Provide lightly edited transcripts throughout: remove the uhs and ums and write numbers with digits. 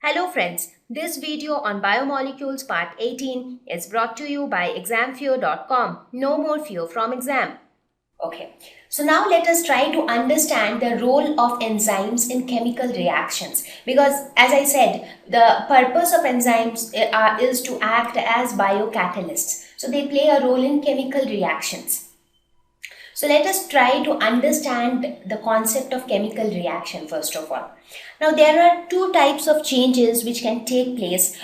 Hello friends, this video on biomolecules part 18 is brought to you by examfear.com. No more fear from exam. Okay, so now let us try to understand the role of enzymes in chemical reactions, because as I said, the purpose of enzymes is to act as biocatalysts. So they play a role in chemical reactions. So let us try to understand the concept of chemical reaction first of all. Now there are two types of changes which can take place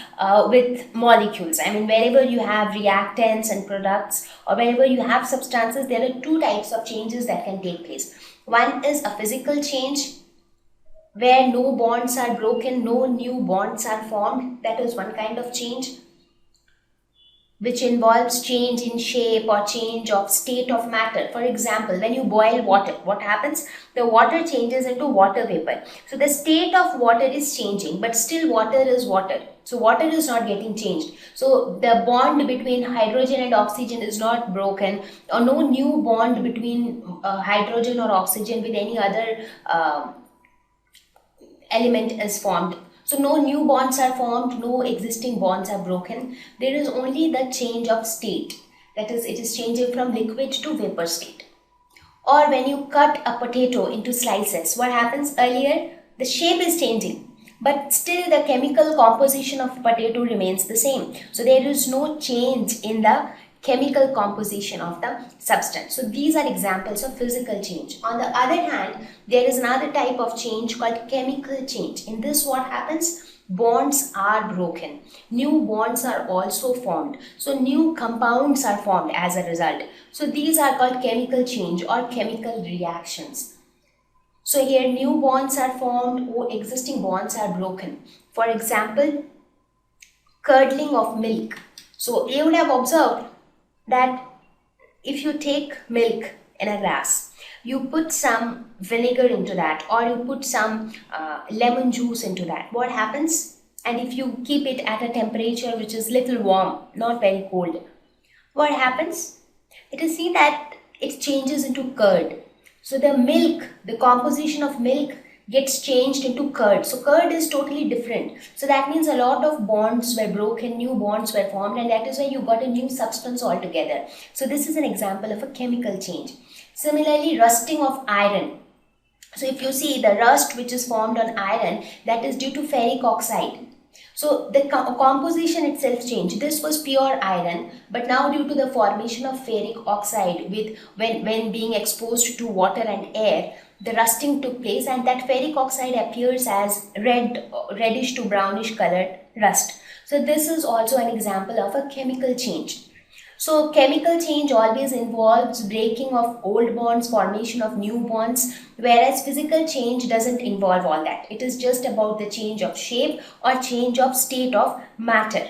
with molecules. I mean, wherever you have reactants and products, or wherever you have substances, there are two types of changes that can take place. One is a physical change where no bonds are broken, no new bonds are formed. That is one kind of change, which involves change in shape or change of state of matter. For example, when you boil water, what happens? The water changes into water vapor. So the state of water is changing, but still water is water. So water is not getting changed. So the bond between hydrogen and oxygen is not broken, or no new bond between hydrogen or oxygen with any other element is formed. So no new bonds are formed, no existing bonds are broken. There is only the change of state. That is, it is changing from liquid to vapor state. Or when you cut a potato into slices, what happens? Earlier, the shape is changing, but still the chemical composition of potato remains the same. So there is no change in the chemical composition of the substance. So these are examples of physical change. On the other hand, there is another type of change called chemical change. In this, what happens? Bonds are broken. New bonds are also formed. So new compounds are formed as a result. So these are called chemical change or chemical reactions. So here new bonds are formed or existing bonds are broken. For example, curdling of milk. So you would have observed that if you take milk in a glass, you put some vinegar into that, or you put some lemon juice into that, what happens? And if you keep it at a temperature which is little warm, not very cold, what happens? It is seen that it changes into curd. So the milk, the composition of milk gets changed into curd. So curd is totally different. So that means a lot of bonds were broken, new bonds were formed, and that is why you got a new substance altogether. So this is an example of a chemical change. Similarly, rusting of iron. So if you see the rust which is formed on iron, that is due to ferric oxide. So the composition itself changed. This was pure iron, but now due to the formation of ferric oxide with when being exposed to water and air, the rusting took place, and that ferric oxide appears as reddish to brownish colored rust. So this is also an example of a chemical change. So chemical change always involves breaking of old bonds, formation of new bonds, whereas physical change doesn't involve all that. It is just about the change of shape or change of state of matter.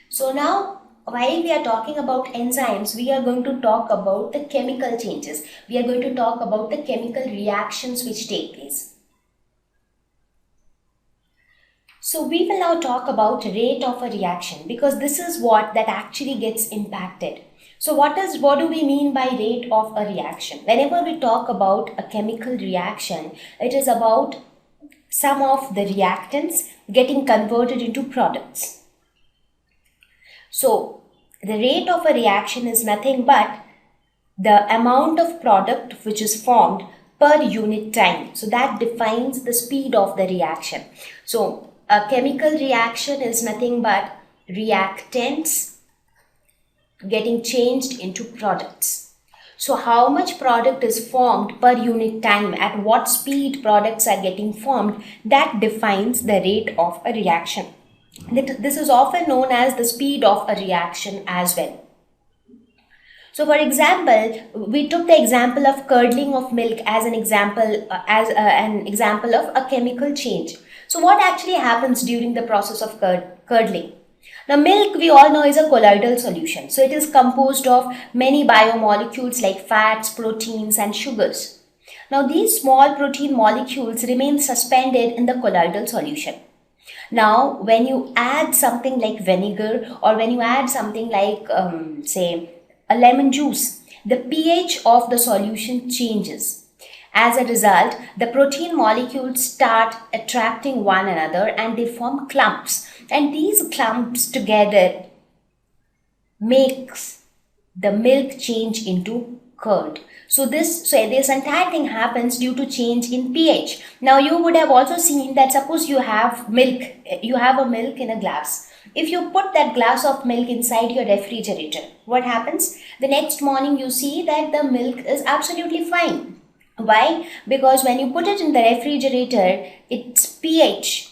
So now, while we are talking about enzymes, we are going to talk about the chemical changes. We are going to talk about the chemical reactions which take place. So we will now talk about rate of a reaction, because this is what that actually gets impacted. So what do we mean by rate of a reaction? Whenever we talk about a chemical reaction, it is about some of the reactants getting converted into products. So the rate of a reaction is nothing but the amount of product which is formed per unit time. So that defines the speed of the reaction. So a chemical reaction is nothing but reactants getting changed into products. So how much product is formed per unit time, at what speed products are getting formed, that defines the rate of a reaction. This is often known as the speed of a reaction as well. So for example, we took the example of curdling of milk as an example of a chemical change. So what actually happens during the process of curdling? Now milk, we all know, is a colloidal solution. So it is composed of many biomolecules like fats, proteins and sugars. Now these small protein molecules remain suspended in the colloidal solution. Now when you add something like vinegar, or when you add something like say a lemon juice, the pH of the solution changes, As a result, the protein molecules start attracting one another and they form clumps. And these clumps together makes the milk change into curd. So this entire thing happens due to change in pH. Now you would have also seen that suppose you have a milk in a glass. If you put that glass of milk inside your refrigerator, what happens? The next morning you see that the milk is absolutely fine. Why? Because when you put it in the refrigerator, its pH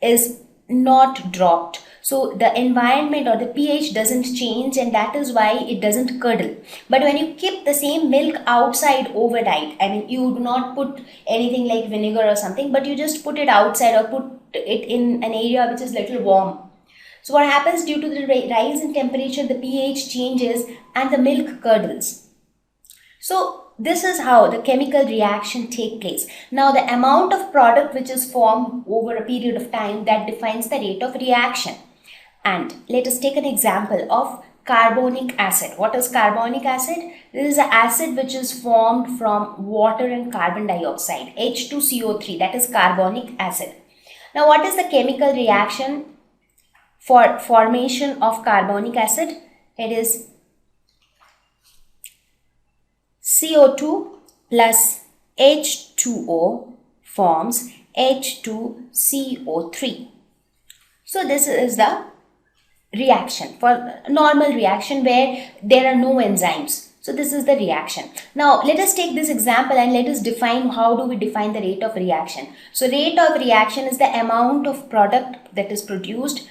is not dropped. So the environment or the pH doesn't change, and that is why it doesn't curdle. But when you keep the same milk outside overnight, I mean, you do not put anything like vinegar or something, but you just put it outside or put it in an area which is little warm. So what happens, due to the rise in temperature, the pH changes and the milk curdles. So this is how the chemical reaction take place. Now the amount of product which is formed over a period of time, that defines the rate of reaction. And let us take an example of carbonic acid. What is carbonic acid? This is an acid which is formed from water and carbon dioxide, H2CO3, that is carbonic acid. Now what is the chemical reaction for formation of carbonic acid? It is CO2 plus H2O forms H2CO3. So this is the reaction for normal reaction where there are no enzymes. So this is the reaction. Now let us take this example and let us define how do we define the rate of reaction. So rate of reaction is the amount of product that is produced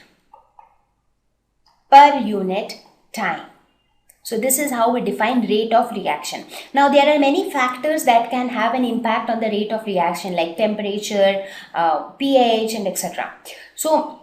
per unit time. So this is how we define rate of reaction. Now there are many factors that can have an impact on the rate of reaction, like temperature, pH, and etc. So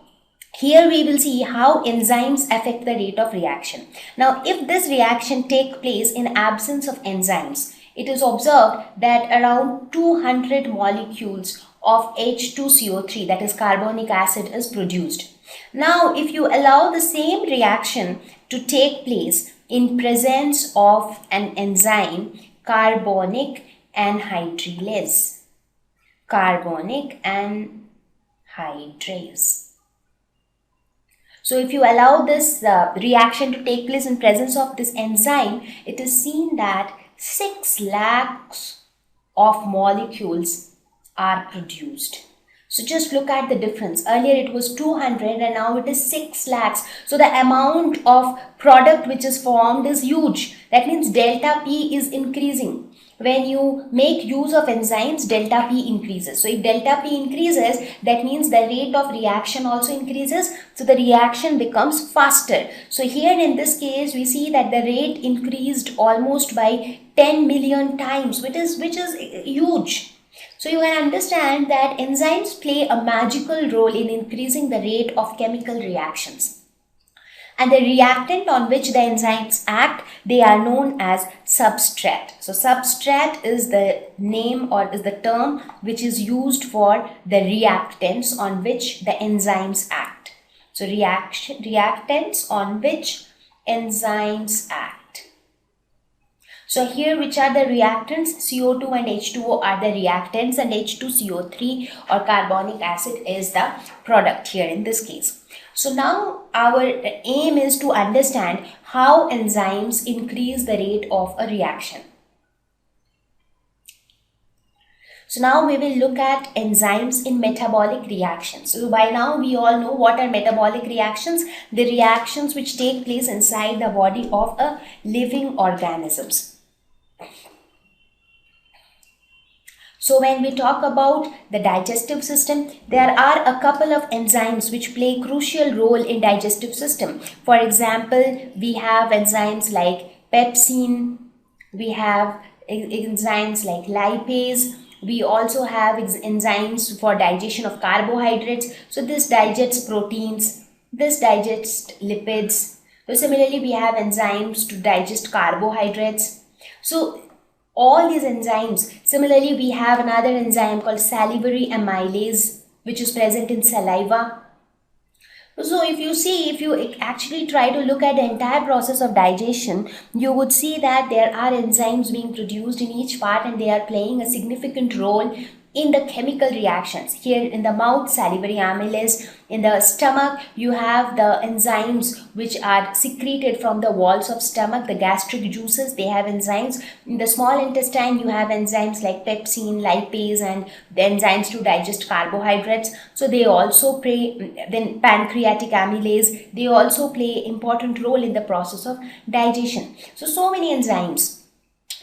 here we will see how enzymes affect the rate of reaction. Now if this reaction takes place in absence of enzymes, it is observed that around 200 molecules of H2CO3, that is carbonic acid, is produced. Now if you allow the same reaction to take place in presence of an enzyme, carbonic anhydrase. Carbonic anhydrase. So if you allow this reaction to take place in presence of this enzyme, it is seen that 6 lakhs of molecules are produced. So just look at the difference. Earlier it was 200 and now it is 6 lakhs. So the amount of product which is formed is huge. That means delta P is increasing. When you make use of enzymes, delta P increases. So if delta P increases, that means the rate of reaction also increases. So the reaction becomes faster. So here in this case, we see that the rate increased almost by 10 million times, which is huge. So you can understand that enzymes play a magical role in increasing the rate of chemical reactions. And the reactant on which the enzymes act, they are known as substrate. So substrate is the name or is the term which is used for the reactants on which the enzymes act. So reactants on which enzymes act. So here, which are the reactants? CO2 and H2O are the reactants, and H2CO3 or carbonic acid is the product here in this case. So now our aim is to understand how enzymes increase the rate of a reaction. So now we will look at enzymes in metabolic reactions. So by now we all know what are metabolic reactions, the reactions which take place inside the body of a living organisms. So when we talk about the digestive system, there are a couple of enzymes which play a crucial role in digestive system. For example, we have enzymes like pepsin, we have enzymes like lipase, we also have enzymes for digestion of carbohydrates. So this digests proteins, this digests lipids. So similarly, we have enzymes to digest carbohydrates. So all these enzymes, similarly we have another enzyme called salivary amylase which is present in saliva. So if you see, if you actually try to look at the entire process of digestion, you would see that there are enzymes being produced in each part and they are playing a significant role in the chemical reactions. Here in the mouth, salivary amylase; in the stomach, you have the enzymes which are secreted from the walls of stomach, the gastric juices, they have enzymes. In the small intestine, you have enzymes like pepsin, lipase, and the enzymes to digest carbohydrates. So they also play, then pancreatic amylase, they also play important role in the process of digestion. So many enzymes,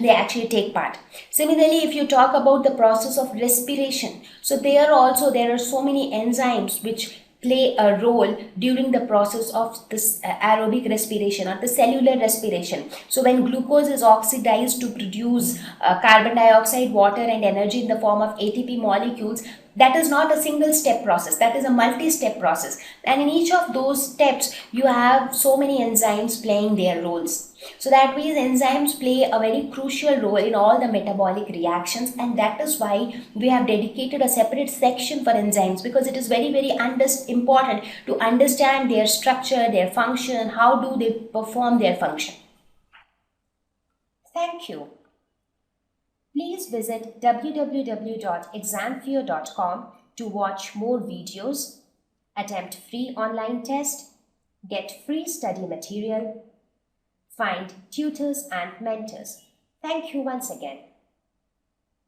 they actually take part. Similarly, if you talk about the process of respiration, so there are so many enzymes which play a role during the process of this aerobic respiration or the cellular respiration. So when glucose is oxidized to produce carbon dioxide, water, and energy in the form of ATP molecules, that is not a single step process, that is a multi-step process, and in each of those steps you have so many enzymes playing their roles. So that means enzymes play a very crucial role in all the metabolic reactions, and that is why we have dedicated a separate section for enzymes, because it is very important to understand their structure, their function, how do they perform their function. Thank you. Please visit www.examfear.com to watch more videos, attempt free online test, get free study material, find tutors and mentors. Thank you once again.